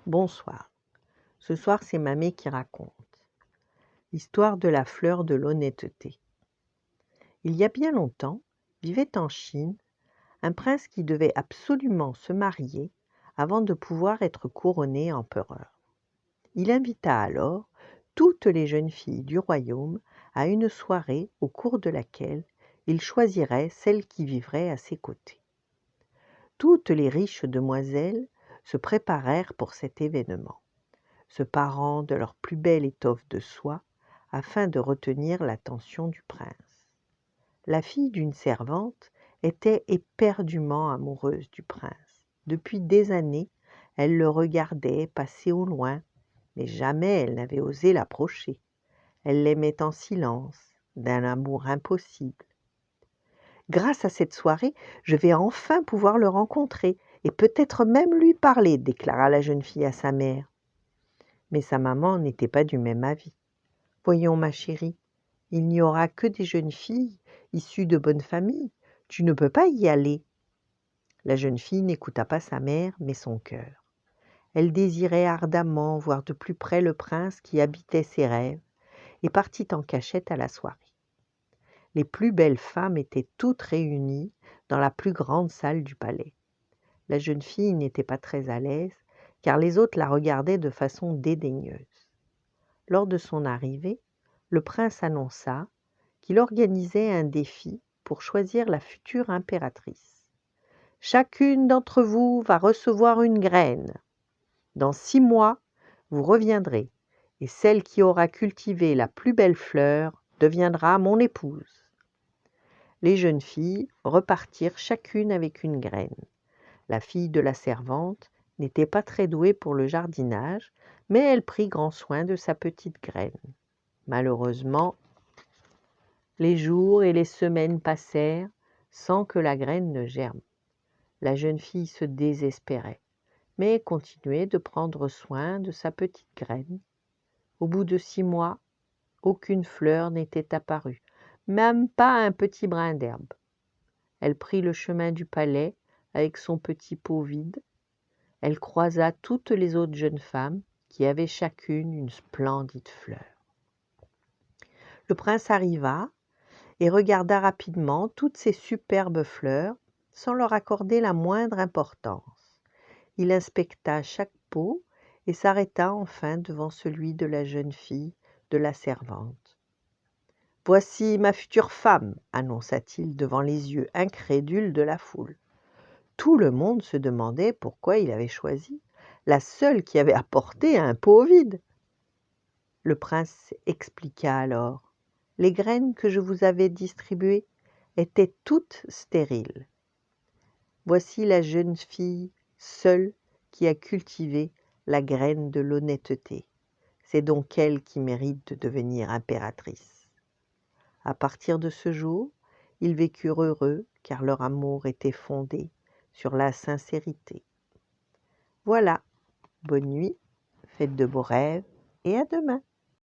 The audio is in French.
Bonsoir. Ce soir, c'est Mamé qui raconte. L'histoire de la fleur de l'honnêteté. Il y a bien longtemps, vivait en Chine un prince qui devait absolument se marier avant de pouvoir être couronné empereur. Il invita alors toutes les jeunes filles du royaume à une soirée au cours de laquelle il choisirait celle qui vivrait à ses côtés. Toutes les riches demoiselles se préparèrent pour cet événement, se parant de leur plus belle étoffe de soie afin de retenir l'attention du prince. La fille d'une servante était éperdument amoureuse du prince. Depuis des années, elle le regardait passer au loin, mais jamais elle n'avait osé l'approcher. Elle l'aimait en silence, d'un amour impossible. Grâce à cette soirée, je vais enfin pouvoir le rencontrer et peut-être même lui parler, déclara la jeune fille à sa mère. Mais sa maman n'était pas du même avis. « Voyons, ma chérie, il n'y aura que des jeunes filles issues de bonnes familles. Tu ne peux pas y aller. » La jeune fille n'écouta pas sa mère, mais son cœur. Elle désirait ardemment voir de plus près le prince qui habitait ses rêves et partit en cachette à la soirée. Les plus belles femmes étaient toutes réunies dans la plus grande salle du palais. La jeune fille n'était pas très à l'aise, car les autres la regardaient de façon dédaigneuse. Lors de son arrivée, le prince annonça qu'il organisait un défi pour choisir la future impératrice. « Chacune d'entre vous va recevoir une graine. Dans 6 mois, vous reviendrez, et celle qui aura cultivé la plus belle fleur deviendra mon épouse. » Les jeunes filles repartirent chacune avec une graine. La fille de la servante n'était pas très douée pour le jardinage, mais elle prit grand soin de sa petite graine. Malheureusement, les jours et les semaines passèrent sans que la graine ne germe. La jeune fille se désespérait, mais continuait de prendre soin de sa petite graine. Au bout de 6 mois, aucune fleur n'était apparue, même pas un petit brin d'herbe. Elle prit le chemin du palais avec son petit pot vide. Elle croisa toutes les autres jeunes femmes qui avaient chacune une splendide fleur. Le prince arriva et regarda rapidement toutes ces superbes fleurs sans leur accorder la moindre importance. Il inspecta chaque pot et s'arrêta enfin devant celui de la jeune fille de la servante. « Voici ma future femme, » annonça-t-il devant les yeux incrédules de la foule. Tout le monde se demandait pourquoi il avait choisi la seule qui avait apporté un pot vide. Le prince expliqua alors. « Les graines que je vous avais distribuées étaient toutes stériles. Voici la jeune fille seule qui a cultivé la graine de l'honnêteté. C'est donc elle qui mérite de devenir impératrice. » À partir de ce jour, ils vécurent heureux car leur amour était fondé sur la sincérité. Voilà, bonne nuit, faites de beaux rêves et à demain.